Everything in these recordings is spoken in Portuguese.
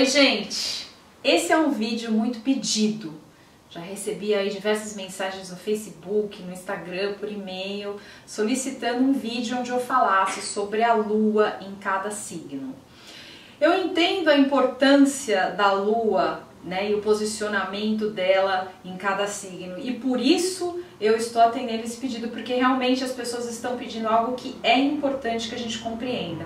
Oi gente, esse é um vídeo muito pedido, já recebi aí diversas mensagens no Facebook, no Instagram, por e-mail, solicitando um vídeo onde eu falasse sobre a Lua em cada signo. Eu entendo a importância da Lua, né, e o posicionamento dela em cada signo, e por isso eu estou atendendo esse pedido, porque realmente as pessoas estão pedindo algo que é importante que a gente compreenda.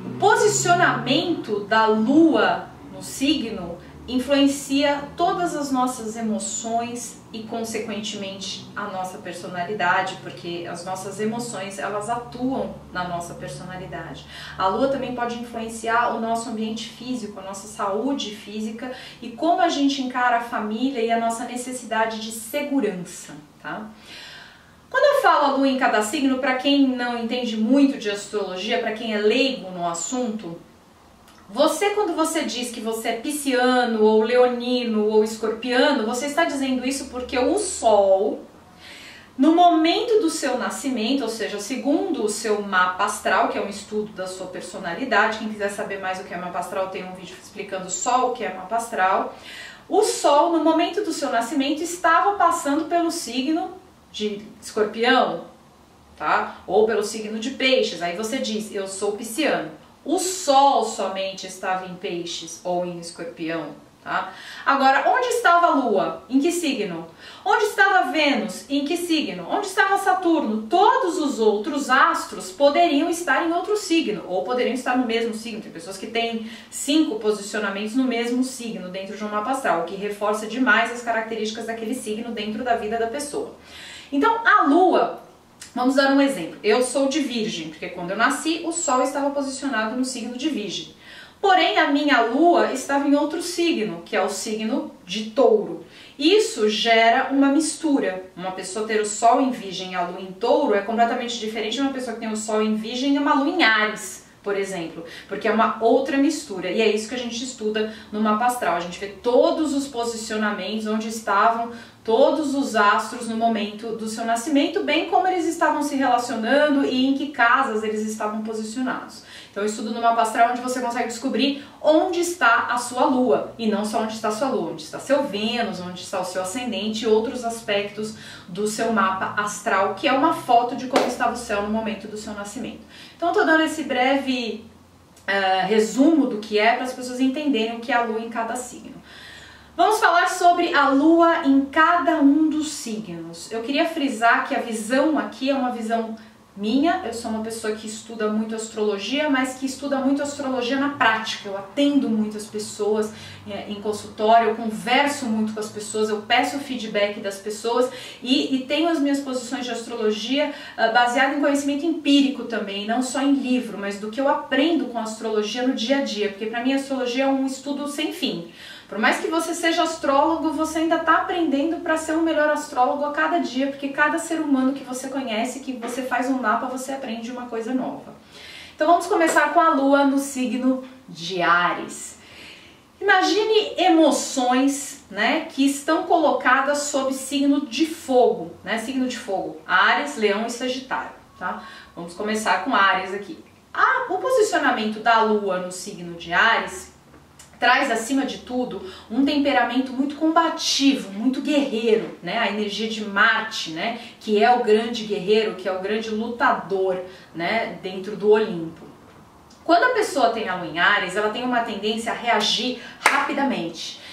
O posicionamento da Lua no signo influencia todas as nossas emoções e consequentemente a nossa personalidade, porque as nossas emoções elas atuam na nossa personalidade. A Lua também pode influenciar o nosso ambiente físico, a nossa saúde física e como a gente encara a família e a nossa necessidade de segurança, tá? Quando eu falo a Lua em cada signo, para quem não entende muito de astrologia, para quem é leigo no assunto, quando você diz que você é pisciano, ou leonino, ou escorpiano, você está dizendo isso porque o Sol, no momento do seu nascimento, ou seja, segundo o seu mapa astral, que é um estudo da sua personalidade, quem quiser saber mais o que é mapa astral, tem um vídeo explicando só o que é mapa astral, o Sol, no momento do seu nascimento, estava passando pelo signo de escorpião, tá? Ou pelo signo de peixes. Aí você diz, eu sou pisciano. O Sol somente estava em peixes ou em escorpião, tá? Agora, onde estava a Lua? Em que signo? Onde estava Vênus? Em que signo? Onde estava Saturno? Todos os outros astros poderiam estar em outro signo, ou poderiam estar no mesmo signo. Tem pessoas que têm 5 posicionamentos no mesmo signo dentro de um mapa astral, o que reforça demais as características daquele signo dentro da vida da pessoa. Então, a Lua, vamos dar um exemplo. Eu sou de Virgem, porque quando eu nasci, o Sol estava posicionado no signo de Virgem. Porém, a minha Lua estava em outro signo, que é o signo de Touro. Isso gera uma mistura. Uma pessoa ter o Sol em Virgem e a Lua em Touro é completamente diferente de uma pessoa que tem o Sol em Virgem e uma Lua em Áries, por exemplo, porque é uma outra mistura, e é isso que a gente estuda no mapa astral. A gente vê todos os posicionamentos, onde estavam todos os astros no momento do seu nascimento, bem como eles estavam se relacionando e em que casas eles estavam posicionados. Então eu estudo no mapa astral onde você consegue descobrir onde está a sua Lua, e não só onde está a sua Lua, onde está seu Vênus, onde está o seu ascendente e outros aspectos do seu mapa astral, que é uma foto de como estava o céu no momento do seu nascimento. Então eu estou dando esse breve resumo do que é para as pessoas entenderem o que é a Lua em cada signo. Vamos falar sobre a Lua em cada um dos signos. Eu queria frisar que a visão aqui é uma visão minha. Eu sou uma pessoa que estuda muito astrologia, mas que estuda muito astrologia na prática. Eu atendo muitas pessoas em consultório, eu converso muito com as pessoas, eu peço feedback das pessoas e tenho as minhas posições de astrologia baseada em conhecimento empírico também, não só em livro, mas do que eu aprendo com a astrologia no dia a dia, porque para mim a astrologia é um estudo sem fim. Por mais que você seja astrólogo, você ainda está aprendendo para ser um melhor astrólogo a cada dia, porque cada ser humano que você conhece, que você faz um mapa, você aprende uma coisa nova. Então vamos começar com a Lua no signo de Áries. Imagine emoções, né, que estão colocadas sob signo de fogo, né, signo de fogo, Áries, Leão e Sagitário, tá? Vamos começar com Áries aqui. O posicionamento da Lua no signo de Áries traz, acima de tudo, um temperamento muito combativo, muito guerreiro, né? A energia de Marte, né? Que é o grande guerreiro, que é o grande lutador, né? Dentro do Olimpo. Quando a pessoa tem a Lua em Áries, ela tem uma tendência a reagir rapidamente.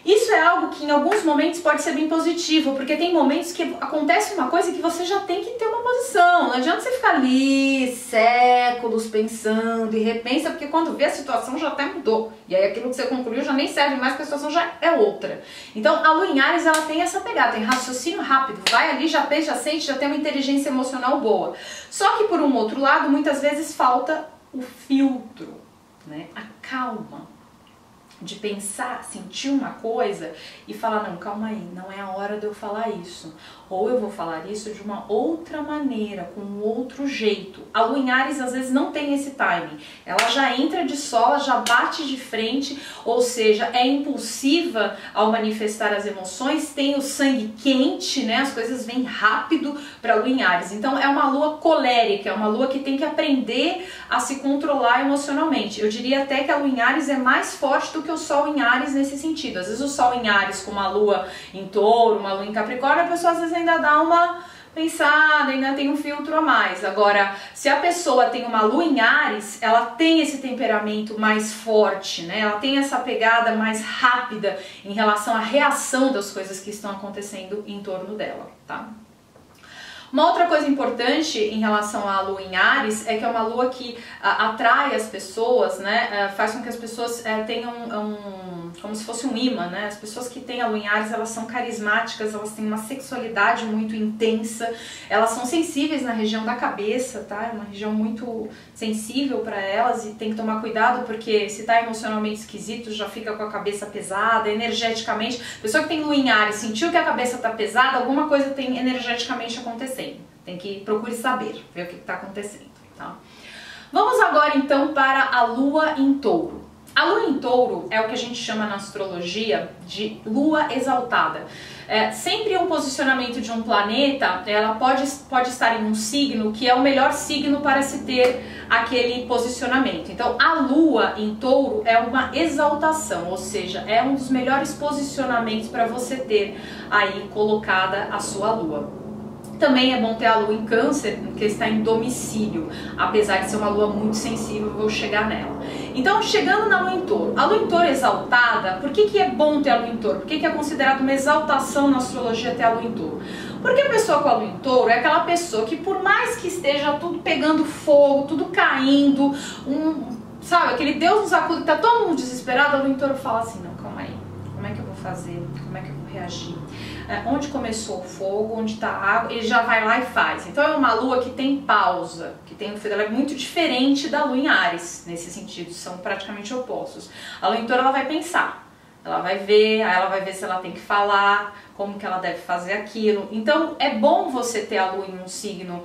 Isso é algo que em alguns momentos pode ser bem positivo, porque tem momentos que acontece uma coisa que você já tem que ter uma posição. Não adianta você ficar ali séculos pensando e repensa, porque quando vê a situação já até mudou. E aí aquilo que você concluiu já nem serve mais, porque a situação já é outra. Então a Lua em Áries ela tem essa pegada, tem raciocínio rápido, vai ali, já pensa, já sente, já tem uma inteligência emocional boa. Só que por um outro lado, muitas vezes falta o filtro, né? A calma. De pensar, sentir uma coisa e falar, não, calma aí, não é a hora de eu falar isso. Ou eu vou falar isso de uma outra maneira, com um outro jeito. A Lua em Áries às vezes não tem esse timing. Ela já entra de sola, já bate de frente, ou seja, é impulsiva ao manifestar as emoções, tem o sangue quente, né? As coisas vêm rápido para a Lua em Áries. Então é uma lua colérica, é uma lua que tem que aprender a se controlar emocionalmente. Eu diria até que a Lua em Áries é mais forte do que o Sol em Áries nesse sentido. Às vezes o Sol em Áries com uma Lua em Touro, uma Lua em Capricórnio, a pessoa às vezes ainda dá uma pensada, ainda tem um filtro a mais. Agora, se a pessoa tem uma Lua em Áries, ela tem esse temperamento mais forte, né? Ela tem essa pegada mais rápida em relação à reação das coisas que estão acontecendo em torno dela, tá? Uma outra coisa importante em relação à Lua em Áries é que é uma Lua que atrai as pessoas, né? Faz com que as pessoas tenham como se fosse um imã, né? As pessoas que têm a Lua em Áries, elas são carismáticas, elas têm uma sexualidade muito intensa, elas são sensíveis na região da cabeça, tá? É uma região muito sensível para elas e tem que tomar cuidado porque se tá emocionalmente esquisito, já fica com a cabeça pesada, energeticamente. A pessoa que tem Lua em Áries sentiu que a cabeça tá pesada, alguma coisa tem energeticamente acontecendo. Tem que procure saber, ver o que está acontecendo, tá? Vamos agora então para a Lua em Touro. A Lua em Touro é o que a gente chama na astrologia de Lua exaltada. Sempre um posicionamento de um planeta, ela pode estar em um signo que é o melhor signo para se ter aquele posicionamento. Então a Lua em Touro é uma exaltação, ou seja, é um dos melhores posicionamentos para você ter aí colocada a sua Lua. Também é bom ter a Lua em Câncer, porque está em domicílio, apesar de ser uma Lua muito sensível, eu vou chegar nela. Então, chegando na Lua em Touro, a Lua em Touro exaltada, por que é bom ter a Lua em Touro? Por que é considerado uma exaltação na astrologia ter a Lua em Touro? Porque a pessoa com a Lua em Touro é aquela pessoa que por mais que esteja tudo pegando fogo, tudo caindo, sabe, aquele Deus nos acuda, que tá todo mundo desesperado, a Lua em Touro fala assim, não, calma aí, como é que eu vou fazer? Como é que eu vou reagir? Onde começou o fogo, onde está a água, ele já vai lá e faz. Então é uma Lua que tem pausa, que tem ela é muito diferente da Lua em Áries, nesse sentido, são praticamente opostos. A Lua em Touro ela vai pensar, ela vai ver, aí ela vai ver se ela tem que falar, como que ela deve fazer aquilo. Então é bom você ter a Lua em um signo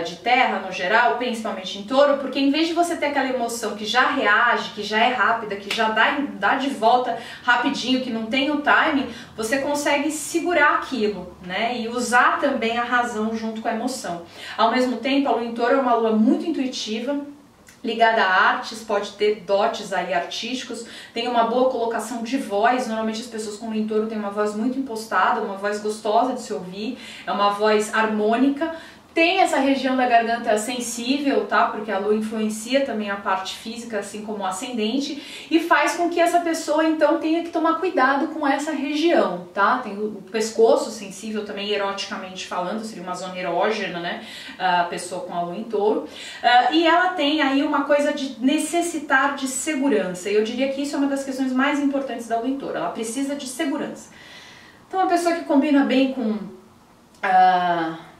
de terra no geral, principalmente em Touro, porque em vez de você ter aquela emoção que já reage, que já é rápida, que já dá de volta rapidinho, que não tem o time, você consegue segurar aquilo, né? E usar também a razão junto com a emoção. Ao mesmo tempo, a Lua em Touro é uma Lua muito intuitiva, ligada a artes, pode ter dotes aí artísticos, tem uma boa colocação de voz. Normalmente as pessoas com Lua em Touro têm uma voz muito impostada, uma voz gostosa de se ouvir, é uma voz harmônica. Tem essa região da garganta sensível, tá? Porque a Lua influencia também a parte física, assim como o ascendente, e faz com que essa pessoa, então, tenha que tomar cuidado com essa região, tá? Tem o pescoço sensível também, eroticamente falando, seria uma zona erógena, né? A pessoa com a Lua em Touro. E ela tem aí uma coisa de necessitar de segurança, e eu diria que isso é uma das questões mais importantes da Lua em Touro, ela precisa de segurança. Então, uma pessoa que combina bem com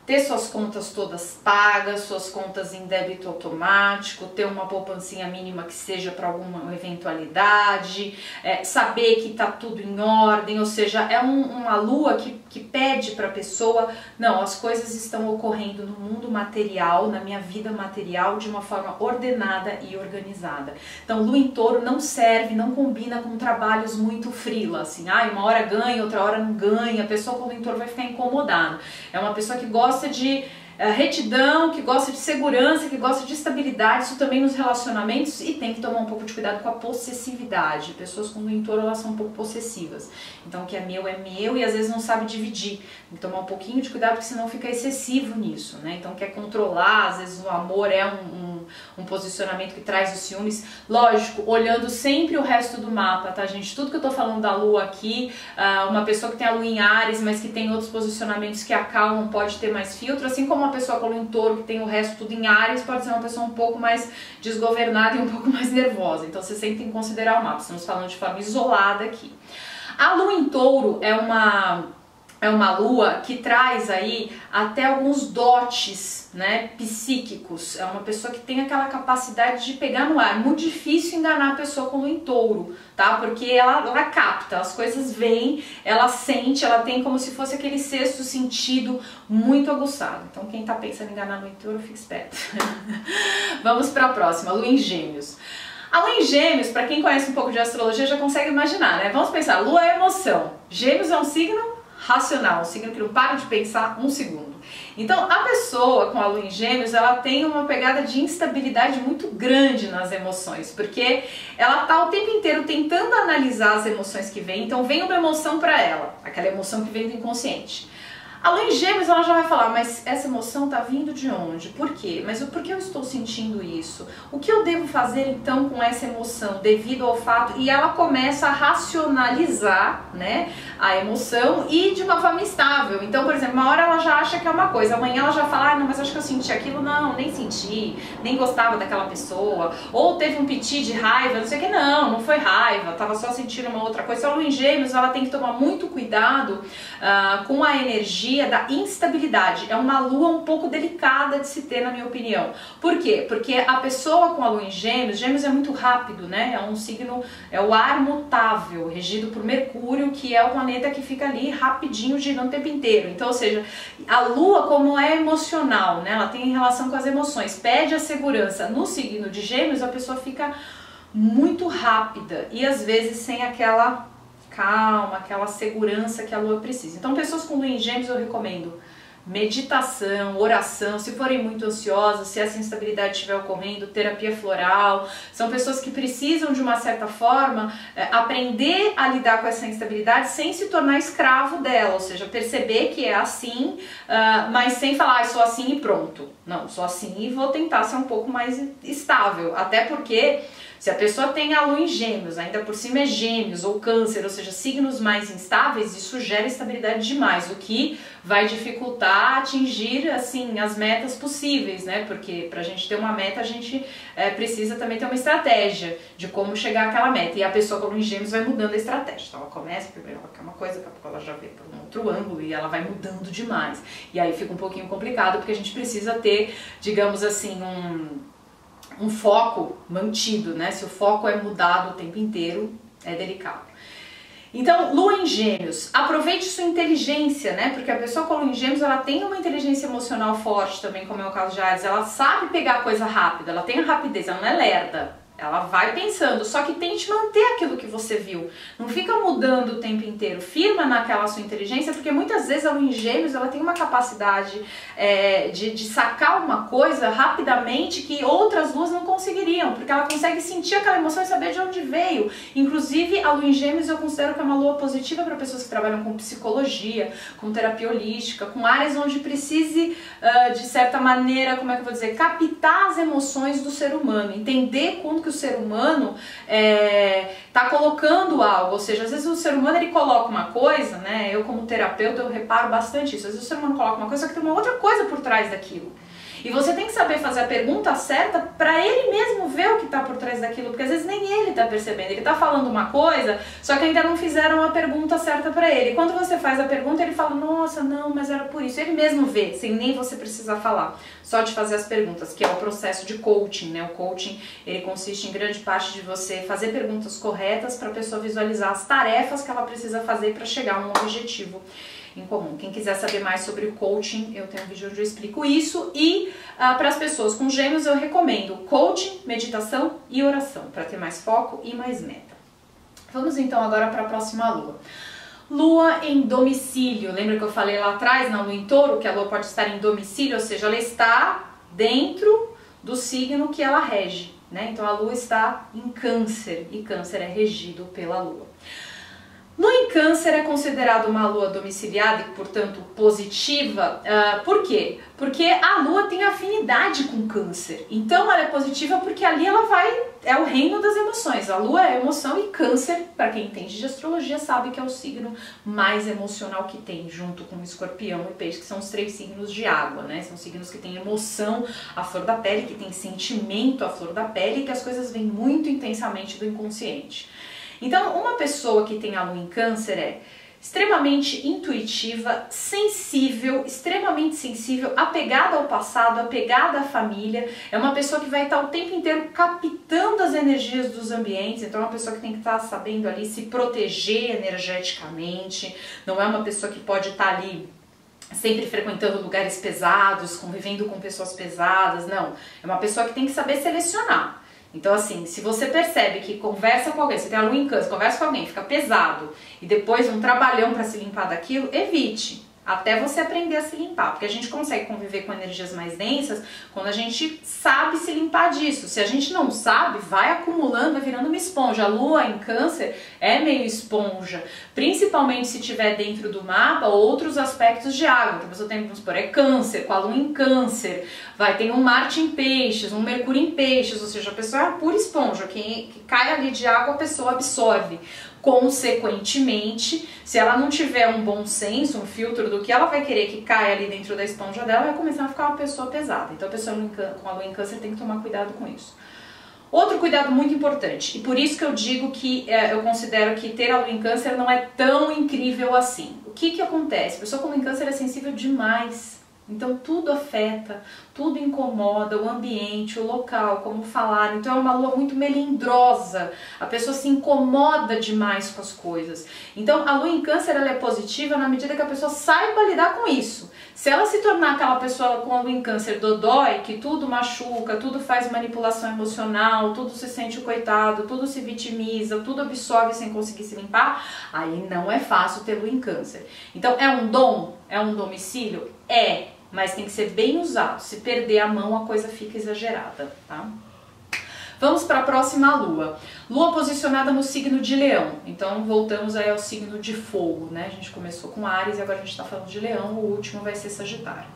ter suas contas todas pagas, suas contas em débito automático, ter uma poupancinha mínima que seja para alguma eventualidade, saber que está tudo em ordem, ou seja, é uma lua que pede para a pessoa, não, as coisas estão ocorrendo no mundo material, na minha vida material, de uma forma ordenada e organizada. Então, Lua em Touro não serve, não combina com trabalhos muito frila, assim, uma hora ganha, outra hora não ganha, a pessoa com Lua em Touro vai ficar incomodada. É uma pessoa que gosta de retidão, que gosta de segurança, que gosta de estabilidade, isso também nos relacionamentos, e tem que tomar um pouco de cuidado com a possessividade. Pessoas com Lua em Touro, elas são um pouco possessivas. Então o que é meu e às vezes não sabe dividir. Tem que tomar um pouquinho de cuidado, porque senão fica excessivo nisso, né? Então quer controlar, às vezes o amor é um posicionamento que traz os ciúmes. Lógico, olhando sempre o resto do mapa, tá, gente? Tudo que eu tô falando da Lua aqui, uma pessoa que tem a Lua em Áries, mas que tem outros posicionamentos que acalmam, pode ter mais filtro, assim como uma pessoa com Lua em Touro, que tem o resto tudo em Áries, pode ser uma pessoa um pouco mais desgovernada e um pouco mais nervosa. Então você sempre tem que considerar o mapa, estamos falando de forma isolada aqui. A Lua em Touro é uma lua que traz aí até alguns dotes, né, psíquicos. É uma pessoa que tem aquela capacidade de pegar no ar. É muito difícil enganar a pessoa com Lua em Touro, tá? Porque ela capta, as coisas vêm, ela sente, ela tem como se fosse aquele sexto sentido muito aguçado. Então quem tá pensando em enganar a Lua em Touro, fica esperto. Vamos para a próxima, Lua em Gêmeos. A Lua em Gêmeos, para quem conhece um pouco de astrologia, já consegue imaginar, né? Vamos pensar, Lua é emoção. Gêmeos é um signo racional, um signo que não para de pensar um segundo. Então, a pessoa com a lua em Gêmeos, ela tem uma pegada de instabilidade muito grande nas emoções, porque ela tá o tempo inteiro tentando analisar as emoções que vêm, então vem uma emoção para ela, aquela emoção que vem do inconsciente. A lua em Gêmeos, ela já vai falar, mas essa emoção tá vindo de onde? Por quê? Mas por que eu estou sentindo isso? O que eu devo fazer então com essa emoção devido ao fato? E ela começa a racionalizar, né, a emoção e de uma forma instável. Então, por exemplo, uma hora ela já acha que é uma coisa, amanhã ela já fala, ah, não, mas acho que eu senti aquilo. Não, nem senti, nem gostava daquela pessoa. Ou teve um piti de raiva, não sei o que. Não, não foi raiva, tava só sentindo uma outra coisa. Então, a lua em Gêmeos, ela tem que tomar muito cuidado com a energia da instabilidade. É uma lua um pouco delicada de se ter, na minha opinião. Por quê? Porque a pessoa com a lua em Gêmeos, Gêmeos é muito rápido, né? É um signo, é o ar mutável, regido por Mercúrio, que é o planeta que fica ali rapidinho girando o tempo inteiro. Então, ou seja, a lua, como é emocional, né? Ela tem relação com as emoções, pede a segurança. No signo de Gêmeos, a pessoa fica muito rápida e às vezes sem aquela calma, aquela segurança que a lua precisa. Então, pessoas com lua em Gêmeos, eu recomendo meditação, oração, se forem muito ansiosas, se essa instabilidade estiver ocorrendo, terapia floral. São pessoas que precisam, de uma certa forma, aprender a lidar com essa instabilidade sem se tornar escravo dela, ou seja, perceber que é assim, mas sem falar, ah, sou assim e pronto. Não, sou assim e vou tentar ser um pouco mais estável, até porque se a pessoa tem a lua em Gêmeos, ainda por cima é Gêmeos ou Câncer, ou seja, signos mais instáveis, isso gera estabilidade demais, o que vai dificultar atingir, assim, as metas possíveis, né? Porque pra gente ter uma meta, a gente precisa também ter uma estratégia de como chegar àquela meta. E a pessoa com a lua em Gêmeos vai mudando a estratégia. Então ela começa, primeiro ela quer uma coisa, daqui a pouco ela já vê por um outro ângulo e ela vai mudando demais. E aí fica um pouquinho complicado, porque a gente precisa ter, digamos assim, um foco mantido, né? Se o foco é mudado o tempo inteiro, é delicado. Então, lua em Gêmeos, aproveite sua inteligência, né? Porque a pessoa com lua em Gêmeos, ela tem uma inteligência emocional forte também, como é o caso de Áries. Ela sabe pegar coisa rápida, ela tem a rapidez, ela não é lerda. Ela vai pensando, só que tente manter aquilo que você viu. Não fica mudando o tempo inteiro. Firma naquela sua inteligência, porque muitas vezes a lua em Gêmeos, ela tem uma capacidade de sacar uma coisa rapidamente que outras luas não conseguiriam, porque ela consegue sentir aquela emoção e saber de onde veio. Inclusive, a lua em Gêmeos eu considero que é uma lua positiva para pessoas que trabalham com psicologia, com terapia holística, com áreas onde precise, de certa maneira, como é que eu vou dizer, captar as emoções do ser humano, entender quando que o ser humano tá colocando algo, ou seja, às vezes o ser humano ele coloca uma coisa, né? Eu como terapeuta eu reparo bastante isso. Às vezes o ser humano coloca uma coisa, só que tem uma outra coisa por trás daquilo. E você tem que saber fazer a pergunta certa para ele mesmo ver o que está por trás daquilo, porque às vezes nem ele está percebendo. Ele está falando uma coisa, só que ainda não fizeram a pergunta certa para ele. Quando você faz a pergunta, ele fala, nossa, não, mas era por isso. Ele mesmo vê, sem nem você precisar falar, só de fazer as perguntas, que é o processo de coaching, né? O coaching, ele consiste em grande parte de você fazer perguntas corretas para a pessoa visualizar as tarefas que ela precisa fazer para chegar a um objetivo em comum. Quem quiser saber mais sobre o coaching, eu tenho um vídeo onde eu explico isso. E para as pessoas com Gêmeos eu recomendo coaching, meditação e oração, para ter mais foco e mais meta. Vamos então agora para a próxima lua. Lua em domicílio. Lembra que eu falei lá atrás, na lua em Touro, que a lua pode estar em domicílio, ou seja, ela está dentro do signo que ela rege, né? Então a lua está em Câncer, e Câncer é regido pela lua. Lua em Câncer é considerada uma lua domiciliada e, portanto, positiva. Por quê? Porque a lua tem afinidade com Câncer. Então ela é positiva porque ali ela é o reino das emoções. A lua é emoção e Câncer, para quem entende de astrologia, sabe que é o signo mais emocional que tem, junto com o Escorpião e Peixe, que são os 3 signos de água, né? São signos que têm emoção à flor da pele, que têm sentimento à flor da pele e que as coisas vêm muito intensamente do inconsciente. Então, uma pessoa que tem a lua em Câncer é extremamente intuitiva, extremamente sensível, apegada ao passado, apegada à família. É uma pessoa que vai estar o tempo inteiro captando as energias dos ambientes. Então, é uma pessoa que tem que estar sabendo ali se proteger energeticamente. Não é uma pessoa que pode estar ali sempre frequentando lugares pesados, convivendo com pessoas pesadas. Não, é uma pessoa que tem que saber selecionar. Então assim, se você percebe que conversa com alguém, você tem a lua em Câncer, conversa com alguém, fica pesado e depois um trabalhão para se limpar daquilo, evite. Até você aprender a se limpar, porque a gente consegue conviver com energias mais densas quando a gente sabe se limpar disso. Se a gente não sabe, vai acumulando, vai virando uma esponja. A lua em Câncer é meio esponja, principalmente se tiver dentro do mapa outros aspectos de água. Então, a pessoa tem, vamos supor, é Câncer, com a lua em Câncer, tem um Marte em Peixes, um Mercúrio em Peixes, ou seja, a pessoa é uma pura esponja, que cai ali de água a pessoa absorve. Consequentemente, se ela não tiver um bom senso, um filtro do que ela vai querer que caia ali dentro da esponja dela, vai começar a ficar uma pessoa pesada. Então a pessoa com a lua em Câncer tem que tomar cuidado com isso. Outro cuidado muito importante, e por isso que eu digo que eu considero que ter a lua em Câncer não é tão incrível assim. O que acontece? A pessoa com lua em Câncer é sensível demais. Então tudo afeta, tudo incomoda, o ambiente, o local, como falaram. Então é uma lua muito melindrosa, a pessoa se incomoda demais com as coisas. Então a lua em Câncer ela é positiva na medida que a pessoa saiba lidar com isso. Se ela se tornar aquela pessoa com a lua em Câncer dodói, que tudo machuca, tudo faz manipulação emocional, tudo se sente coitado, tudo se vitimiza, tudo absorve sem conseguir se limpar, aí não é fácil ter lua em Câncer. Então é um dom? É um domicílio? É. Mas tem que ser bem usado. Se perder a mão, a coisa fica exagerada, tá? Vamos para a próxima lua. Lua posicionada no signo de Leão. Então voltamos aí ao signo de fogo, né? A gente começou com Áries e agora a gente está falando de Leão. O último vai ser Sagitário.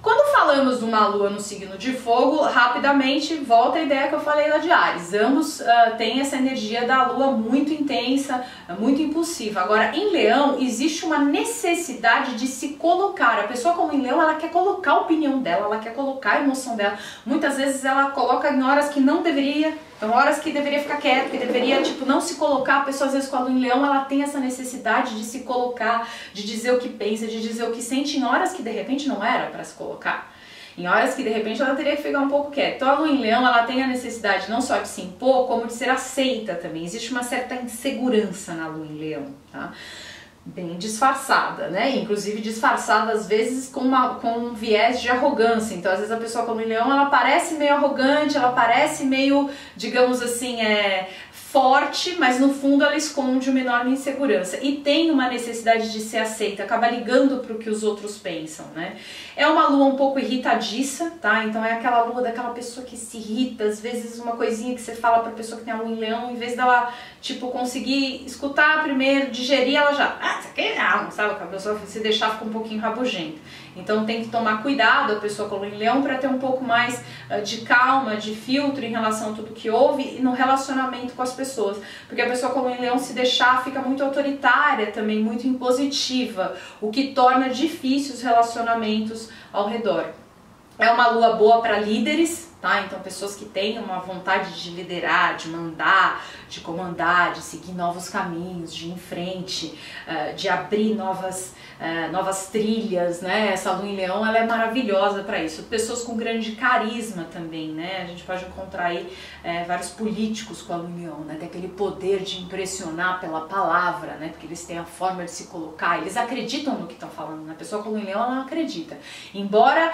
Quando falamos de uma lua no signo de fogo, rapidamente volta a ideia que eu falei lá de Áries. Ambos têm essa energia da lua muito intensa, muito impulsiva. Agora, em Leão, existe uma necessidade de se colocar. A pessoa como em Leão, ela quer colocar a opinião dela, ela quer colocar a emoção dela. Muitas vezes ela coloca em horas que não deveria. Então, horas que deveria ficar quieta, que deveria, não se colocar. A pessoa, às vezes, com a lua em Leão, ela tem essa necessidade de se colocar, de dizer o que pensa, de dizer o que sente em horas que, de repente, não era para se colocar. Em horas que, de repente, ela teria que ficar um pouco quieta. Então, a lua em Leão, ela tem a necessidade não só de se impor, como de ser aceita também. Existe uma certa insegurança na lua em Leão, tá? Bem disfarçada, né? Inclusive disfarçada às vezes com um viés de arrogância. Então às vezes a pessoa como leão, ela parece meio arrogante, ela parece meio, digamos assim, forte, mas no fundo ela esconde uma enorme insegurança e tem uma necessidade de ser aceita, acaba ligando para o que os outros pensam, né? É uma lua um pouco irritadiça, tá? Então é aquela lua daquela pessoa que se irrita, às vezes uma coisinha que você fala para a pessoa que tem a lua em Leão, em vez dela, conseguir escutar primeiro, digerir, ela já, isso aqui não, sabe? A pessoa se deixar fica um pouquinho rabugenta. Então tem que tomar cuidado a pessoa com a lua em Leão para ter um pouco mais de calma, de filtro em relação a tudo que houve e no relacionamento com as pessoas. Porque a pessoa com a lua em Leão, se deixar, fica muito autoritária também, muito impositiva, o que torna difícil os relacionamentos ao redor. É uma lua boa para líderes, tá? Então pessoas que têm uma vontade de liderar, de mandar, de comandar, de seguir novos caminhos, de ir em frente, de abrir novas trilhas, né? Essa lua em Leão, ela é maravilhosa para isso. Pessoas com grande carisma também, né? A gente pode encontrar aí vários políticos com a lua em Leão, né? Tem aquele poder de impressionar pela palavra, né? Porque eles têm a forma de se colocar, eles acreditam no que estão falando, né? A pessoa com a lua em Leão, ela não acredita. Embora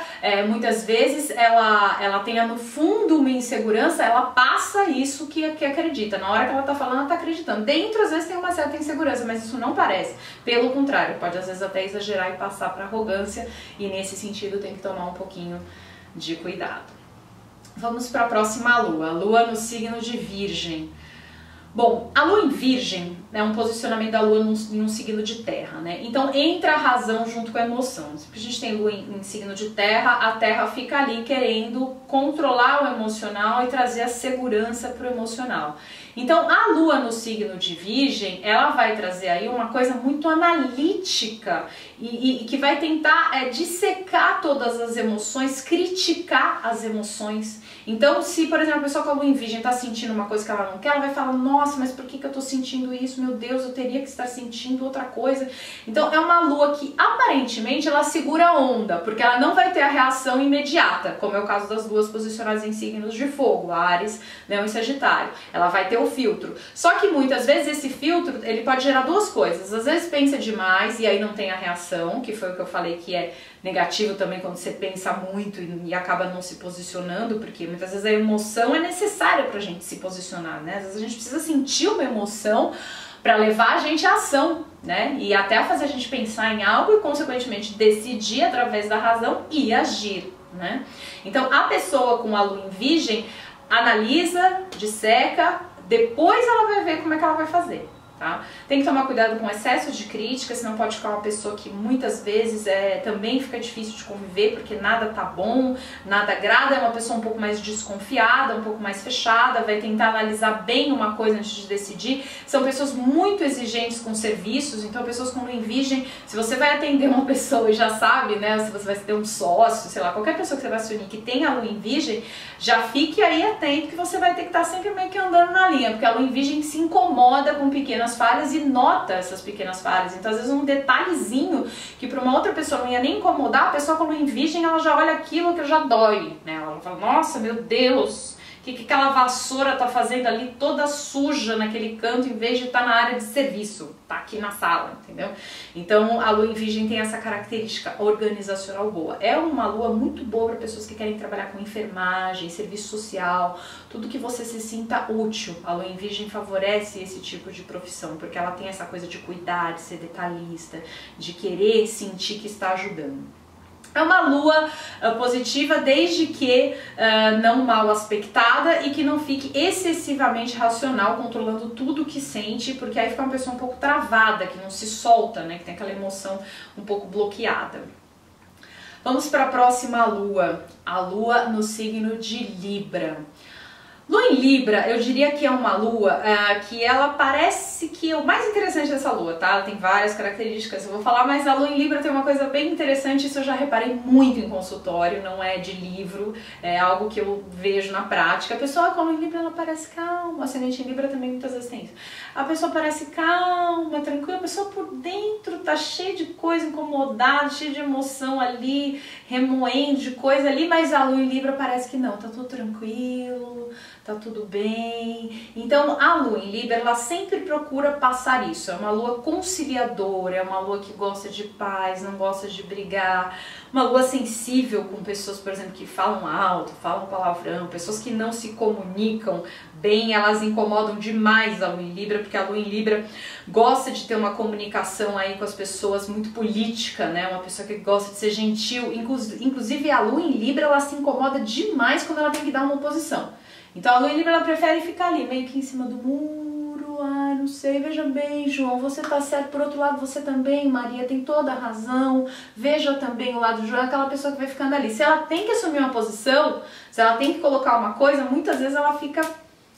muitas vezes ela tenha no fundo uma insegurança, ela passa isso que acredita. Na hora que ela tá falando, ela tá acreditando. Dentro, às vezes, tem uma certa insegurança, mas isso não parece. Pelo contrário, pode às vezes até exagerar e passar para arrogância, e nesse sentido tem que tomar um pouquinho de cuidado. Vamos para a próxima lua, a lua no signo de Virgem. Bom, a lua em Virgem é um posicionamento da lua em um signo de terra, né? Então entra a razão junto com a emoção. Se a gente tem lua em signo de terra, a terra fica ali querendo controlar o emocional e trazer a segurança para o emocional. Então a lua no signo de Virgem, ela vai trazer aí uma coisa muito analítica e que vai tentar dissecar todas as emoções, criticar as emoções. Então se, por exemplo, a pessoa com a lua em Virgem está sentindo uma coisa que ela não quer, ela vai falar, nossa, mas por que eu estou sentindo isso? meu Deus, eu teria que estar sentindo outra coisa. Então é uma lua que aparentemente ela segura a onda, porque ela não vai ter a reação imediata, como é o caso das luas posicionadas em signos de fogo, Áries, Leão e Sagitário. Ela vai ter o filtro. Só que muitas vezes esse filtro, ele pode gerar duas coisas. Às vezes pensa demais e aí não tem a reação, que foi o que eu falei que é negativo também quando você pensa muito e acaba não se posicionando, porque muitas vezes a emoção é necessária pra gente se posicionar, né? Às vezes a gente precisa sentir uma emoção para levar a gente à ação, né? E até fazer a gente pensar em algo e consequentemente decidir através da razão e agir, né? Então a pessoa com a lua em Virgem analisa, disseca, depois ela vai ver como é que ela vai fazer. Tá? Tem que tomar cuidado com excesso de crítica, senão pode ficar uma pessoa que muitas vezes também fica difícil de conviver, porque nada tá bom, nada agrada, é uma pessoa um pouco mais desconfiada, um pouco mais fechada, vai tentar analisar bem uma coisa antes de decidir. São pessoas muito exigentes com serviços, então pessoas com lua em Virgem, se você vai atender uma pessoa e já sabe, né, se você vai ter um sócio, sei lá, qualquer pessoa que você vai se unir que tenha a lua em Virgem, já fique aí atento que você vai ter que estar sempre meio que andando na linha, porque a lua em Virgem se incomoda com pequenas falhas e nota essas pequenas falhas. Então às vezes um detalhezinho que para uma outra pessoa não ia nem incomodar, a pessoa com a lua em Virgem, ela já olha aquilo que já dói, né? Ela fala, nossa, meu Deus, o que aquela vassoura tá fazendo ali toda suja naquele canto, em vez de estar na área de serviço, tá aqui na sala, entendeu? Então a lua em Virgem tem essa característica organizacional boa. É uma lua muito boa para pessoas que querem trabalhar com enfermagem, serviço social, tudo que você se sinta útil. A lua em Virgem favorece esse tipo de profissão, porque ela tem essa coisa de cuidar, de ser detalhista, de querer sentir que está ajudando. É uma lua positiva desde que não mal aspectada e que não fique excessivamente racional, controlando tudo que sente, porque aí fica uma pessoa um pouco travada, que não se solta, né, que tem aquela emoção um pouco bloqueada. Vamos para a próxima lua, a lua no signo de Libra. Lua em Libra, eu diria que é uma lua que ela parece que o mais interessante dessa lua, tá? Ela tem várias características, eu vou falar, mas a lua em Libra tem uma coisa bem interessante, isso eu já reparei muito em consultório, não é de livro, é algo que eu vejo na prática. A pessoa com a lua em Libra, ela parece calma, o ascendente em Libra também muitas vezes tem isso. A pessoa parece calma, tranquila, a pessoa por dentro tá cheia de coisa incomodada, cheia de emoção ali, remoendo de coisa ali, mas a lua em Libra parece que não, tá tudo tranquilo, tá tudo bem. Então a lua em Libra, ela sempre procura passar isso, é uma lua conciliadora, é uma lua que gosta de paz, não gosta de brigar, uma lua sensível com pessoas, por exemplo, que falam alto, falam palavrão, pessoas que não se comunicam bem, elas incomodam demais a lua em Libra, porque a lua em Libra gosta de ter uma comunicação aí com as pessoas muito política, né, uma pessoa que gosta de ser gentil, inclusive a lua em Libra, ela se incomoda demais quando ela tem que dar uma oposição. Então a lua em Libra, ela prefere ficar ali, meio que em cima do muro, ai, não sei, veja bem, João, você tá certo, por outro lado você também, Maria, tem toda a razão, veja também o lado do João, aquela pessoa que vai ficando ali. Se ela tem que assumir uma posição, se ela tem que colocar uma coisa, muitas vezes ela fica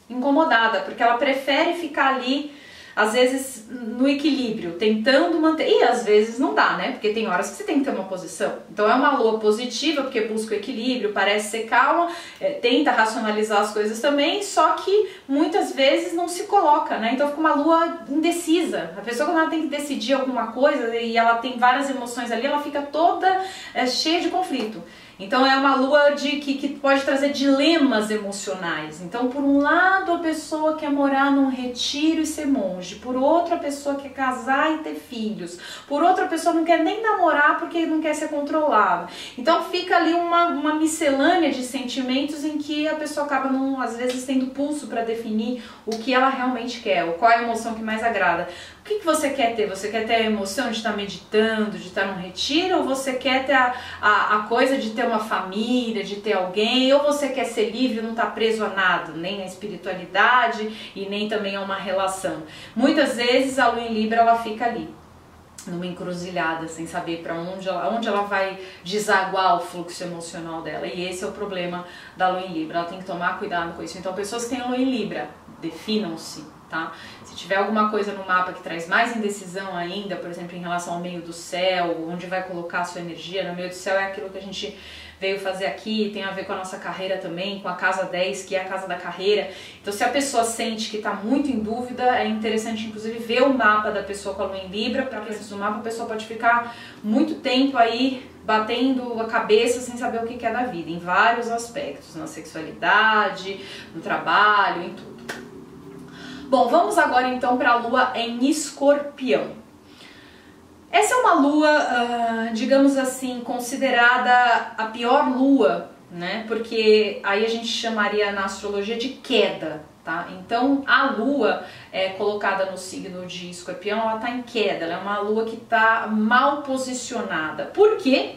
incomodada, porque ela prefere ficar ali, às vezes no equilíbrio, tentando manter, e às vezes não dá, né, porque tem horas que você tem que ter uma posição. Então é uma lua positiva, porque busca o equilíbrio, parece ser calma, tenta racionalizar as coisas também, só que muitas vezes não se coloca, né, então fica uma lua indecisa. A pessoa, quando ela tem que decidir alguma coisa e ela tem várias emoções ali, ela fica toda cheia de conflito. Então é uma lua que pode trazer dilemas emocionais. Então, por um lado, a pessoa quer morar num retiro e ser monge. Por outra, a pessoa quer casar e ter filhos. Por outra, a pessoa não quer nem namorar porque não quer ser controlada. Então fica ali uma miscelânea de sentimentos em que a pessoa acaba, às vezes, tendo pulso para definir o que ela realmente quer, ou qual é a emoção que mais agrada. O que você quer ter? Você quer ter a emoção de estar meditando, de estar num retiro? Ou você quer ter a coisa de ter uma família, de ter alguém? Ou você quer ser livre e não estar preso a nada, nem à espiritualidade e nem também a uma relação? Muitas vezes a lua em Libra, ela fica ali, numa encruzilhada, sem saber para onde ela vai desaguar o fluxo emocional dela. E esse é o problema da lua em Libra, ela tem que tomar cuidado com isso. Então pessoas que têm lua em Libra, definam-se, tá? Se tiver alguma coisa no mapa que traz mais indecisão ainda, por exemplo, em relação ao meio do céu, onde vai colocar a sua energia, no meio do céu é aquilo que a gente veio fazer aqui, tem a ver com a nossa carreira também, com a casa 10, que é a casa da carreira. Então, se a pessoa sente que está muito em dúvida, é interessante, inclusive, ver o mapa da pessoa com a lua em Libra, para que no mapa a pessoa pode ficar muito tempo aí batendo a cabeça sem saber o que é da vida, em vários aspectos, na sexualidade, no trabalho, em tudo. Bom, vamos agora então para a lua em Escorpião. Essa é uma lua, digamos assim, considerada a pior lua, né? Porque aí a gente chamaria na astrologia de queda, tá? Então a lua colocada no signo de Escorpião, ela tá em queda, ela é uma lua que tá mal posicionada. Por quê?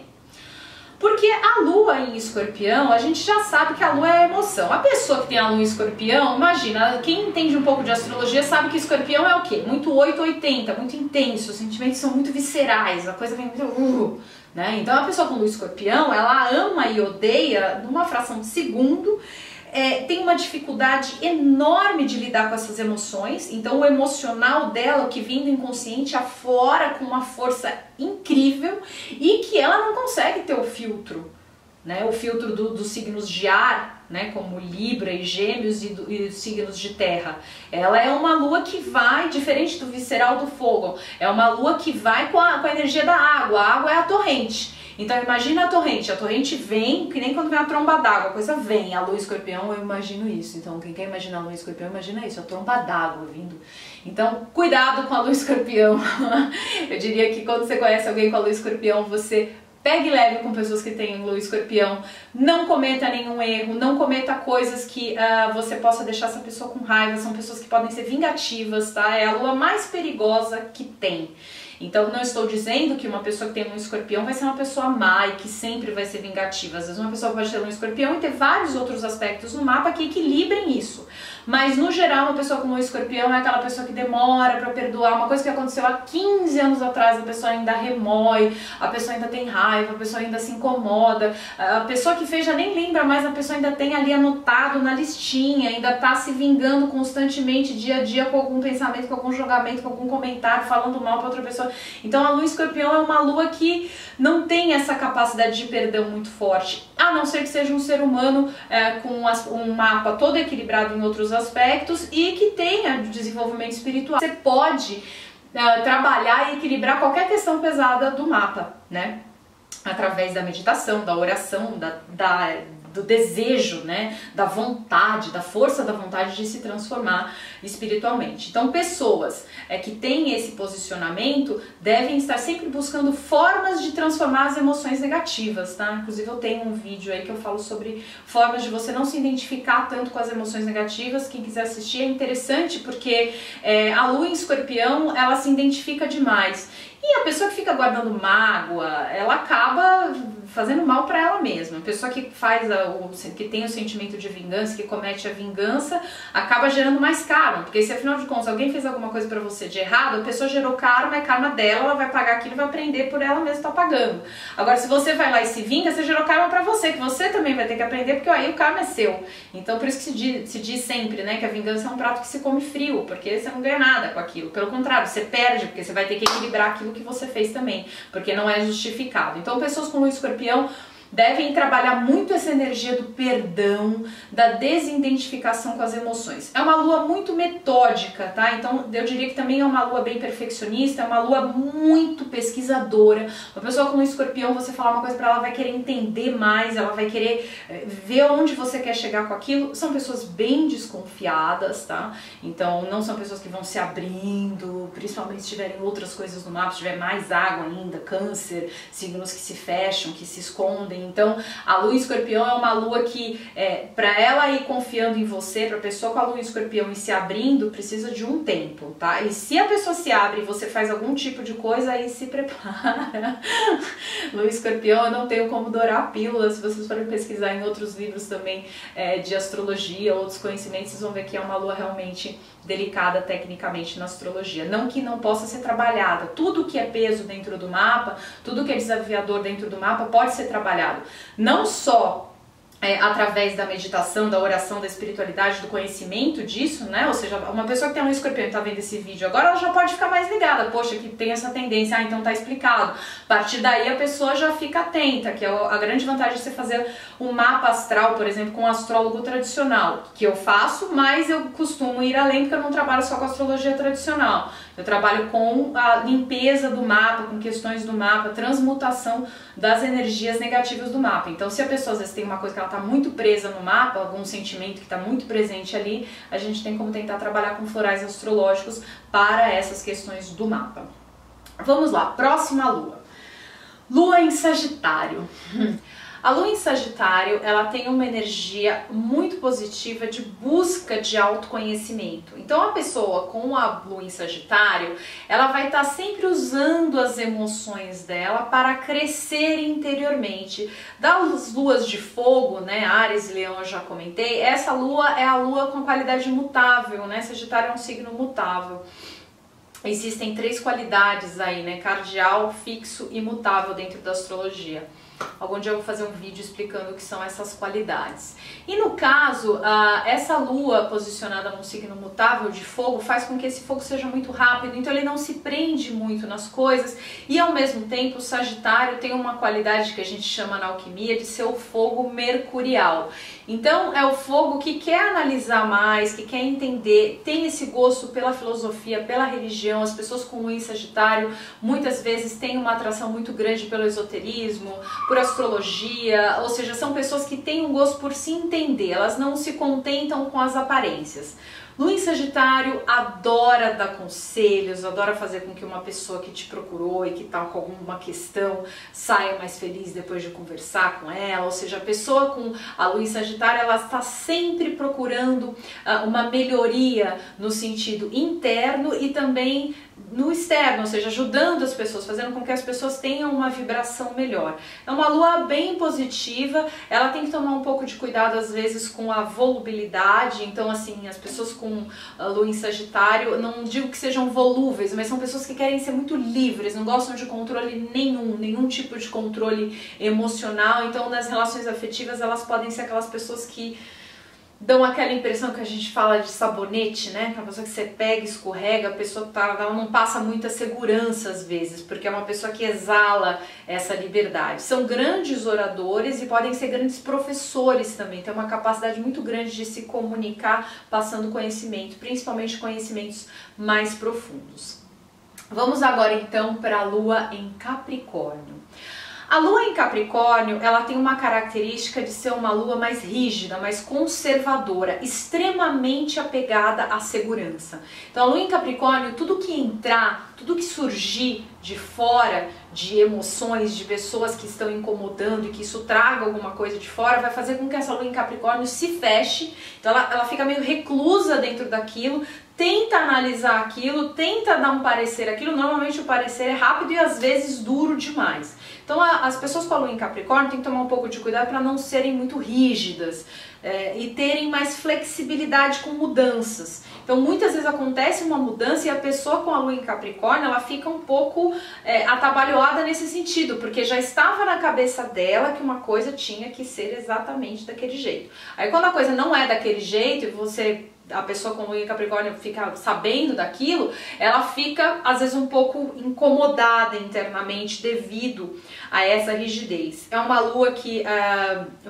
Porque a lua em Escorpião, a gente já sabe que a lua é emoção. A pessoa que tem a lua em Escorpião, imagina, quem entende um pouco de astrologia sabe que Escorpião é o quê? Muito 880, muito intenso, os sentimentos são muito viscerais, a coisa vem muito... né? Então a pessoa com lua em Escorpião, ela ama e odeia numa fração de segundo, tem uma dificuldade enorme de lidar com essas emoções, então o emocional dela, o que vem do inconsciente, aflora com uma força incrível e que ela não consegue ter o filtro, né? O filtro dos signos de ar, né? Como Libra e Gêmeos e os signos de terra. Ela é uma lua que vai, diferente do visceral do fogo, é uma lua que vai com a energia da água, a água é a torrente. Então imagina a torrente vem, que nem quando vem a tromba d'água, a coisa vem, a lua escorpião, eu imagino isso. Então quem quer imaginar a lua escorpião, imagina isso, a tromba d'água vindo. Então cuidado com a lua escorpião. Eu diria que quando você conhece alguém com a lua escorpião, você pegue leve com pessoas que têm lua escorpião, não cometa nenhum erro, não cometa coisas que você possa deixar essa pessoa com raiva, são pessoas que podem ser vingativas, tá? É a lua mais perigosa que tem. Então não estou dizendo que uma pessoa que tem lua em Escorpião vai ser uma pessoa má e que sempre vai ser vingativa. Às vezes uma pessoa pode ter lua em Escorpião e ter vários outros aspectos no mapa que equilibrem isso. Mas no geral uma pessoa com lua em Escorpião é aquela pessoa que demora para perdoar. Uma coisa que aconteceu há 15 anos atrás, a pessoa ainda remói, a pessoa ainda tem raiva, a pessoa ainda se incomoda. A pessoa que fez já nem lembra mais, a pessoa ainda tem ali anotado na listinha, ainda está se vingando constantemente dia a dia com algum pensamento, com algum julgamento, com algum comentário, falando mal para outra pessoa. Então a lua em Escorpião é uma lua que não tem essa capacidade de perdão muito forte, a não ser que seja um ser humano com um mapa todo equilibrado em outros aspectos e que tenha desenvolvimento espiritual. Você pode trabalhar e equilibrar qualquer questão pesada do mapa, né? Através da meditação, da oração, do desejo, né, da vontade, da força da vontade de se transformar espiritualmente. Então pessoas que têm esse posicionamento devem estar sempre buscando formas de transformar as emoções negativas, tá? Inclusive eu tenho um vídeo aí que eu falo sobre formas de você não se identificar tanto com as emoções negativas. Quem quiser assistir é interessante porque a lua em Escorpião, ela se identifica demais. E a pessoa que fica guardando mágoa, ela acaba fazendo mal para ela mesma. A pessoa que que tem o sentimento de vingança, que comete a vingança, acaba gerando mais karma. Porque se afinal de contas alguém fez alguma coisa para você de errado, a pessoa gerou karma, é karma dela, ela vai pagar aquilo e vai aprender por ela mesma estar pagando. Agora se você vai lá e se vinga, você gerou karma para você, que você também vai ter que aprender, porque aí o karma é seu. Então por isso que se diz sempre, né, que a vingança é um prato que se come frio, porque você não ganha nada com aquilo. Pelo contrário, você perde, porque você vai ter que equilibrar aquilo que você fez também, porque não é justificado. Então pessoas com lua em Escorpião devem trabalhar muito essa energia do perdão, da desidentificação com as emoções. É uma lua muito metódica, tá? Então eu diria que também é uma lua bem perfeccionista, é uma lua muito pesquisadora. Uma pessoa com lua em Escorpião, você falar uma coisa pra ela, vai querer entender mais, ela vai querer ver onde você quer chegar com aquilo. São pessoas bem desconfiadas, tá? Então não são pessoas que vão se abrindo, principalmente se tiverem outras coisas no mapa, se tiver mais água ainda, câncer, signos que se fecham, que se escondem. Então a lua em Escorpião é uma lua que para ela ir confiando em você, para a pessoa com a lua em Escorpião e se abrindo, precisa de um tempo, tá? E se a pessoa se abre e você faz algum tipo de coisa, aí se prepara. Lua em Escorpião, eu não tenho como dourar pílulas. Se vocês forem pesquisar em outros livros também de astrologia, outros conhecimentos, vocês vão ver que é uma lua realmente delicada tecnicamente na astrologia. Não que não possa ser trabalhada. Tudo que é peso dentro do mapa, tudo que é desafiador dentro do mapa pode ser trabalhado. Não só através da meditação, da oração, da espiritualidade, do conhecimento disso, né? Ou seja, uma pessoa que tem um escorpião e tá vendo esse vídeo agora, ela já pode ficar mais ligada. Poxa, que tem essa tendência, então tá explicado. A partir daí a pessoa já fica atenta, que é a grande vantagem de você fazer um mapa astral, por exemplo, com um astrólogo tradicional, que eu faço, mas eu costumo ir além, porque eu não trabalho só com astrologia tradicional. Eu trabalho com a limpeza do mapa, com questões do mapa, transmutação das energias negativas do mapa. Então, se a pessoa às vezes tem uma coisa que ela está muito presa no mapa, algum sentimento que está muito presente ali, a gente tem como tentar trabalhar com florais astrológicos para essas questões do mapa. Vamos lá, próxima lua. Lua em Sagitário. A lua em Sagitário, ela tem uma energia muito positiva de busca de autoconhecimento. Então a pessoa com a lua em Sagitário, ela vai estar sempre usando as emoções dela para crescer interiormente. Das luas de fogo, né, Áries e Leão eu já comentei, essa lua é a lua com qualidade mutável, né? Sagitário é um signo mutável. Existem 3 qualidades aí, né? Cardial, fixo e mutável dentro da astrologia. Algum dia eu vou fazer um vídeo explicando o que são essas qualidades. E no caso, essa lua posicionada num signo mutável de fogo faz com que esse fogo seja muito rápido, então ele não se prende muito nas coisas e ao mesmo tempo o Sagitário tem uma qualidade que a gente chama na alquimia de ser o fogo mercurial. Então é o fogo que quer analisar mais, que quer entender, tem esse gosto pela filosofia, pela religião. As pessoas com lua em Sagitário muitas vezes têm uma atração muito grande pelo esoterismo, por astrologia, ou seja, são pessoas que têm um gosto por se entender, elas não se contentam com as aparências. Lua em Sagitário adora dar conselhos, adora fazer com que uma pessoa que te procurou e que está com alguma questão saia mais feliz depois de conversar com ela. Ou seja, a pessoa com a Lua em Sagitário, ela está sempre procurando uma melhoria no sentido interno e também no externo, ou seja, ajudando as pessoas, fazendo com que as pessoas tenham uma vibração melhor. É uma lua bem positiva, ela tem que tomar um pouco de cuidado às vezes com a volubilidade. Então assim, as pessoas com a lua em Sagitário, não digo que sejam volúveis, mas são pessoas que querem ser muito livres, não gostam de controle nenhum tipo de controle emocional. Então nas relações afetivas elas podem ser aquelas pessoas que dão aquela impressão que a gente fala de sabonete, né? Aquela pessoa que você pega, escorrega, a pessoa ela não passa muita segurança às vezes, porque é uma pessoa que exala essa liberdade. São grandes oradores e podem ser grandes professores também, tem uma capacidade muito grande de se comunicar passando conhecimento, principalmente conhecimentos mais profundos. Vamos agora então para a Lua em Capricórnio. A lua em Capricórnio, ela tem uma característica de ser uma lua mais rígida, mais conservadora, extremamente apegada à segurança. Então a lua em Capricórnio, tudo que entrar, tudo que surgir de fora, de emoções, de pessoas que estão incomodando e que isso traga alguma coisa de fora, vai fazer com que essa lua em Capricórnio se feche. Então ela fica meio reclusa dentro daquilo, tenta analisar aquilo, tenta dar um parecer aquilo. Normalmente o parecer é rápido e às vezes duro demais. Então as pessoas com a lua em Capricórnio têm que tomar um pouco de cuidado para não serem muito rígidas e terem mais flexibilidade com mudanças. Então muitas vezes acontece uma mudança e a pessoa com a lua em Capricórnio, ela fica um pouco atabalhoada nesse sentido, porque já estava na cabeça dela que uma coisa tinha que ser exatamente daquele jeito. Aí quando a coisa não é daquele jeito e a pessoa com lua em Capricórnio fica sabendo daquilo, ela fica às vezes um pouco incomodada internamente devido a essa rigidez. É uma lua que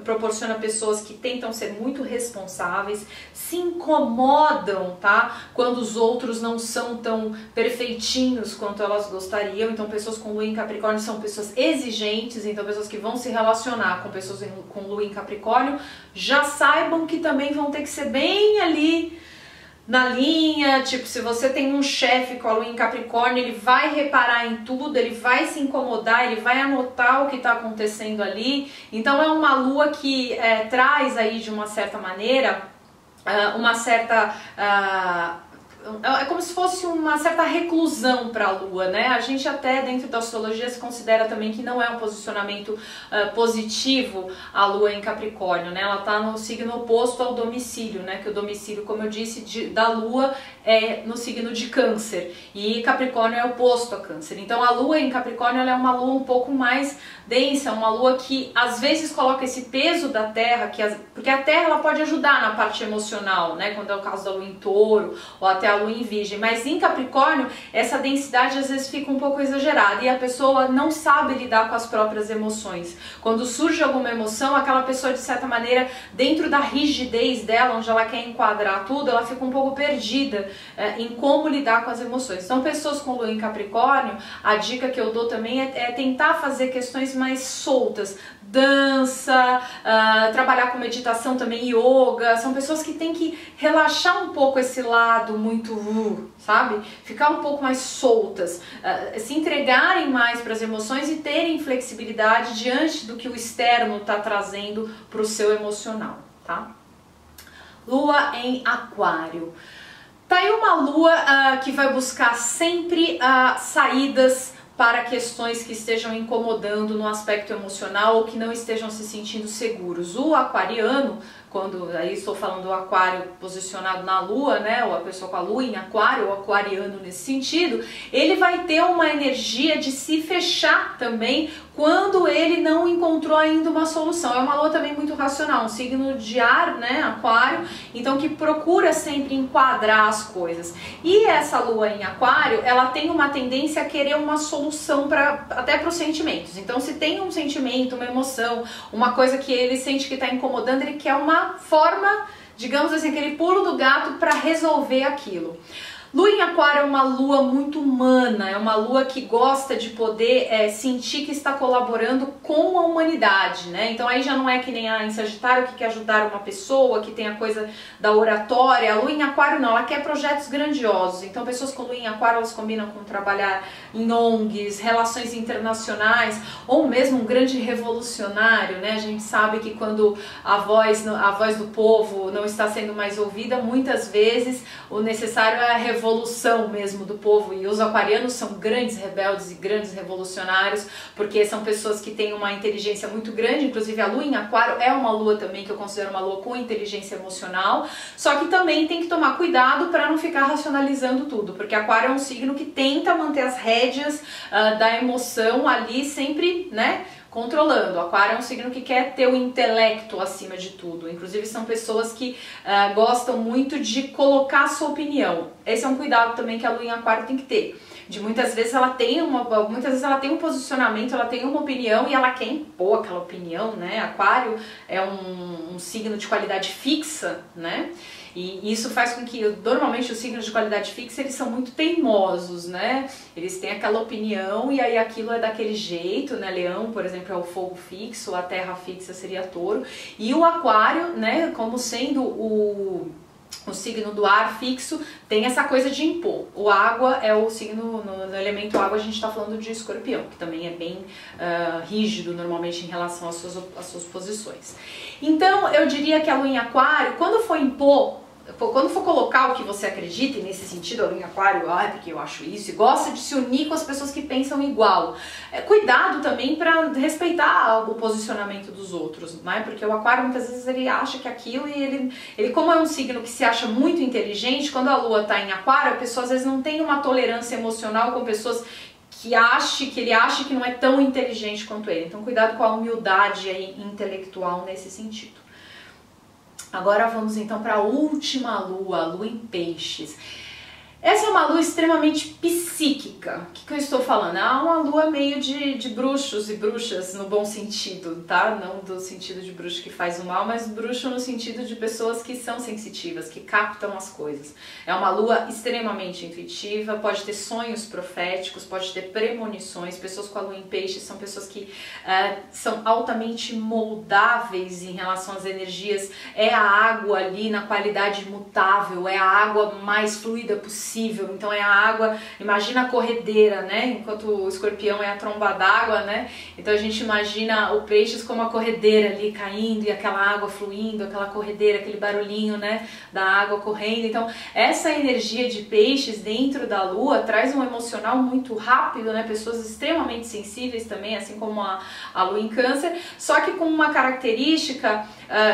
proporciona pessoas que tentam ser muito responsáveis, se incomodam, tá? Quando os outros não são tão perfeitinhos quanto elas gostariam. Então pessoas com lua em Capricórnio são pessoas exigentes, então pessoas que vão se relacionar com pessoas com lua em Capricórnio já saibam que também vão ter que ser bem ali na linha. Tipo, se você tem um chefe com a lua em Capricórnio, ele vai reparar em tudo, ele vai se incomodar, ele vai anotar o que está acontecendo ali. Então é uma lua que traz aí de uma certa maneira uma certa é como se fosse uma certa reclusão para a Lua, né? A gente até dentro da astrologia se considera também que não é um posicionamento positivo a Lua em Capricórnio, né? Ela está no signo oposto ao domicílio, né? Que o domicílio, como eu disse, da Lua é no signo de Câncer e Capricórnio é oposto a Câncer. Então a Lua em Capricórnio ela é uma Lua um pouco mais densa, uma Lua que às vezes coloca esse peso da Terra, porque a Terra ela pode ajudar na parte emocional, né? Quando é o caso da Lua em Touro ou até a Lua em Virgem, mas em Capricórnio essa densidade às vezes fica um pouco exagerada e a pessoa não sabe lidar com as próprias emoções. Quando surge alguma emoção, aquela pessoa de certa maneira, dentro da rigidez dela, onde ela quer enquadrar tudo, ela fica um pouco perdida em como lidar com as emoções. Então pessoas com Lua em Capricórnio, a dica que eu dou também é tentar fazer questões mais soltas, dança, trabalhar com meditação também, yoga. São pessoas que têm que relaxar um pouco esse lado muito, sabe? Ficar um pouco mais soltas, se entregarem mais para as emoções e terem flexibilidade diante do que o externo está trazendo para o seu emocional, tá? Lua em Aquário. Tá aí uma Lua que vai buscar sempre saídas para questões que estejam incomodando no aspecto emocional ou que não estejam se sentindo seguros. O aquariano, quando aí estou falando do aquário posicionado na Lua, né, ou a pessoa com a Lua em Aquário, ou aquariano nesse sentido, ele vai ter uma energia de se fechar também quando ele não encontrou ainda uma solução. É uma Lua também muito racional, um signo de ar, né, Aquário, então que procura sempre enquadrar as coisas. E essa Lua em Aquário, ela tem uma tendência a querer uma solução até para os sentimentos. Então se tem um sentimento, uma emoção, uma coisa que ele sente que está incomodando, ele quer uma forma, digamos assim, aquele pulo do gato para resolver aquilo. Lua em Aquário é uma lua muito humana, é uma lua que gosta de poder sentir que está colaborando com a humanidade, né? Então aí já não é que nem a em Sagitário que quer ajudar uma pessoa, que tem a coisa da oratória. A Lua em Aquário não, ela quer projetos grandiosos. Então pessoas com Lua em Aquário, elas combinam com trabalhar em ONGs, relações internacionais, ou mesmo um grande revolucionário, né? A gente sabe que quando a voz do povo não está sendo mais ouvida, muitas vezes o necessário é a revolução mesmo do povo, e os aquarianos são grandes rebeldes e grandes revolucionários, porque são pessoas que têm uma inteligência muito grande. Inclusive a Lua em Aquário é uma lua também que eu considero uma lua com inteligência emocional, só que também tem que tomar cuidado para não ficar racionalizando tudo, porque Aquário é um signo que tenta manter as rédeas da emoção ali sempre, né, controlando. O Aquário é um signo que quer ter o intelecto acima de tudo. Inclusive são pessoas que gostam muito de colocar a sua opinião. Esse é um cuidado também que a Lua em Aquário tem que ter. Muitas vezes ela tem um posicionamento, ela tem uma opinião e ela quer impor aquela opinião, né? Aquário é um signo de qualidade fixa, né? E isso faz com que, normalmente, os signos de qualidade fixa, eles são muito teimosos, né? Eles têm aquela opinião e aí aquilo é daquele jeito, né? Leão, por exemplo, é o fogo fixo, a terra fixa seria Touro. E o Aquário, né, como sendo o signo do ar fixo, tem essa coisa de impor. O água é o signo, no elemento água a gente está falando de Escorpião, que também é bem rígido normalmente em relação às suas posições. Então eu diria que a Lua em Aquário, quando for impor, quando for colocar o que você acredita, e nesse sentido a Lua em Aquário, porque eu acho isso, e gosta de se unir com as pessoas que pensam igual. Cuidado também para respeitar o posicionamento dos outros, né? Porque o Aquário muitas vezes ele acha que aquilo, e ele como é um signo que se acha muito inteligente, quando a Lua está em Aquário, a pessoa às vezes não tem uma tolerância emocional com pessoas que ele acha que não é tão inteligente quanto ele. Então cuidado com a humildade aí intelectual nesse sentido. Agora vamos então para a última lua, a Lua em Peixes. Essa é uma lua extremamente psíquica. O que eu estou falando? É uma lua meio de bruxos e bruxas, no bom sentido, tá? Não do sentido de bruxo que faz o mal, mas bruxo no sentido de pessoas que são sensitivas, que captam as coisas. É uma lua extremamente intuitiva, pode ter sonhos proféticos, pode ter premonições. Pessoas com a lua em Peixes são pessoas que são altamente moldáveis em relação às energias. É a água ali na qualidade mutável, é a água mais fluida possível, possível. Então é a água, imagina a corredeira, né? Enquanto o escorpião é a tromba d'água, né? Então a gente imagina o peixes como a corredeira ali caindo e aquela água fluindo, aquela corredeira, aquele barulhinho, né, da água correndo. Então essa energia de peixes dentro da lua traz um emocional muito rápido, né? Pessoas extremamente sensíveis também, assim como a lua em câncer, só que com uma característica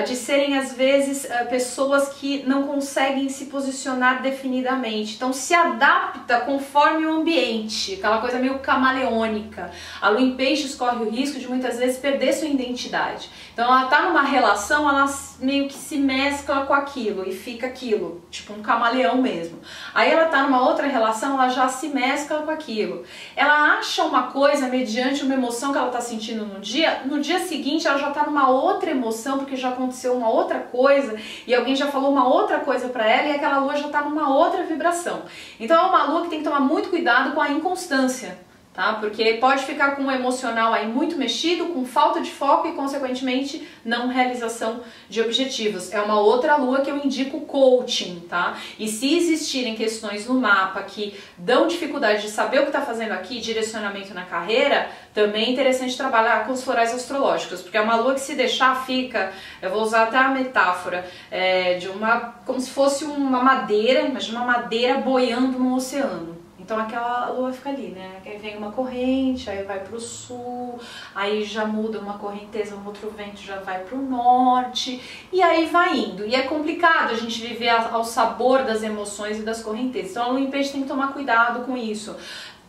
de serem às vezes pessoas que não conseguem se posicionar definidamente, então se adapta conforme o ambiente, aquela coisa meio camaleônica. A lua em peixes corre o risco de muitas vezes perder sua identidade, então ela tá numa relação, ela meio que se mescla com aquilo e fica aquilo, tipo um camaleão mesmo. Aí ela tá numa outra relação, ela já se mescla com aquilo, ela acha uma coisa mediante uma emoção que ela tá sentindo no dia seguinte ela já tá numa outra emoção, porque já aconteceu uma outra coisa e alguém já falou uma outra coisa pra ela e aquela lua já tá numa outra vibração. Então é uma lua que tem que tomar muito cuidado com a inconstância, tá? Porque pode ficar com o emocional aí muito mexido, com falta de foco e consequentemente não realização de objetivos. É uma outra lua que eu indico coaching, tá? E se existirem questões no mapa que dão dificuldade de saber o que está fazendo aqui, direcionamento na carreira, também é interessante trabalhar com os florais astrológicos, porque é uma lua que se deixar fica, eu vou usar até a metáfora, como se fosse uma madeira, imagina uma madeira boiando no oceano. Então aquela lua fica ali, né? Aí vem uma corrente, aí vai pro sul, aí já muda uma correnteza, um outro vento já vai pro norte, e aí vai indo. E é complicado a gente viver ao sabor das emoções e das correntezas. Então a lua em peixe tem que tomar cuidado com isso.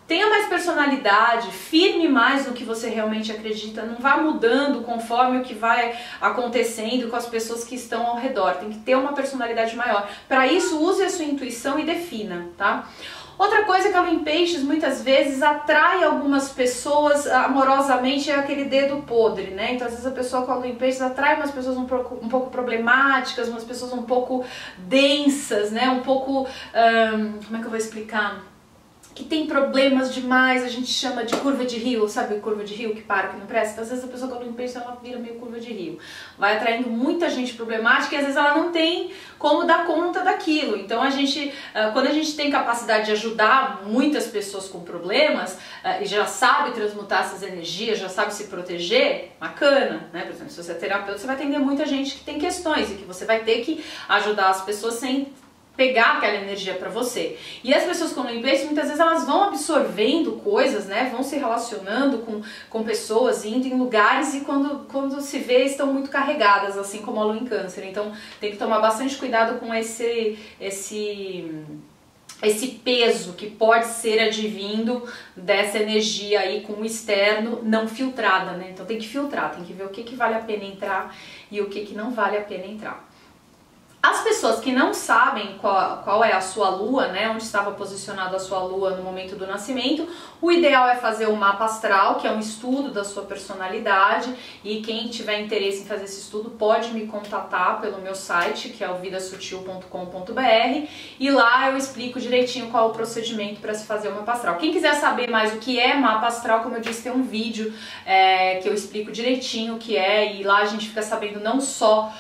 Tenha mais personalidade, firme mais no que você realmente acredita, não vá mudando conforme o que vai acontecendo com as pessoas que estão ao redor. Tem que ter uma personalidade maior. Para isso, use a sua intuição e defina, tá? Outra coisa que a lua em peixes muitas vezes atrai algumas pessoas amorosamente é aquele dedo podre, né? Então às vezes a pessoa com a lua em peixes atrai umas pessoas um pouco problemáticas, umas pessoas um pouco densas, né? Um pouco, como é que eu vou explicar? Que tem problemas demais, a gente chama de curva de rio, sabe curva de rio que para, que não presta? Então, às vezes a pessoa com a lua em peixes ela vira meio curva de rio, vai atraindo muita gente problemática e às vezes ela não tem como dar conta daquilo. Então a gente, quando a gente tem capacidade de ajudar muitas pessoas com problemas e já sabe transmutar essas energias, já sabe se proteger, bacana, né? Por exemplo, se você é terapeuta, você vai atender muita gente que tem questões e que você vai ter que ajudar as pessoas sem pegar aquela energia para você. E as pessoas com lua em peixes, muitas vezes elas vão absorvendo coisas, né? Vão se relacionando com pessoas, indo em lugares e quando se vê estão muito carregadas, assim como a lua em câncer. Então tem que tomar bastante cuidado com esse peso que pode ser advindo dessa energia aí com o externo não filtrada, né? Então tem que filtrar, tem que ver o que vale a pena entrar e o que não vale a pena entrar. As pessoas que não sabem qual é a sua lua, né, onde estava posicionada a sua lua no momento do nascimento, o ideal é fazer o mapa astral, que é um estudo da sua personalidade, e quem tiver interesse em fazer esse estudo pode me contatar pelo meu site, que é o vidasutil.com.br, e lá eu explico direitinho qual é o procedimento para se fazer o mapa astral. Quem quiser saber mais o que é mapa astral, como eu disse, tem um vídeo que eu explico direitinho o que é, e lá a gente fica sabendo não só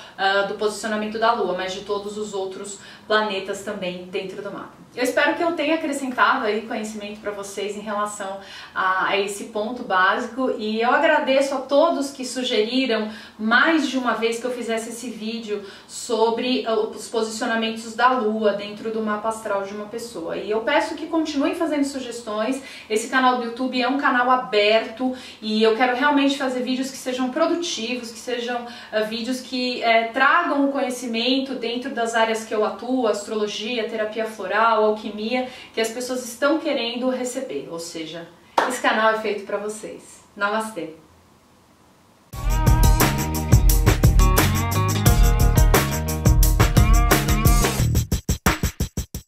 do posicionamento da lua, mas de todos os outros planetas também dentro do mapa. Eu espero que eu tenha acrescentado aí conhecimento para vocês em relação a esse ponto básico, e eu agradeço a todos que sugeriram mais de uma vez que eu fizesse esse vídeo sobre os posicionamentos da lua dentro do mapa astral de uma pessoa, e eu peço que continuem fazendo sugestões. Esse canal do YouTube é um canal aberto e eu quero realmente fazer vídeos que sejam produtivos, que sejam vídeos que tragam o conhecimento dentro das áreas que eu atuo, astrologia, terapia floral, alquimia, que as pessoas estão querendo receber, ou seja, esse canal é feito para vocês. Namastê!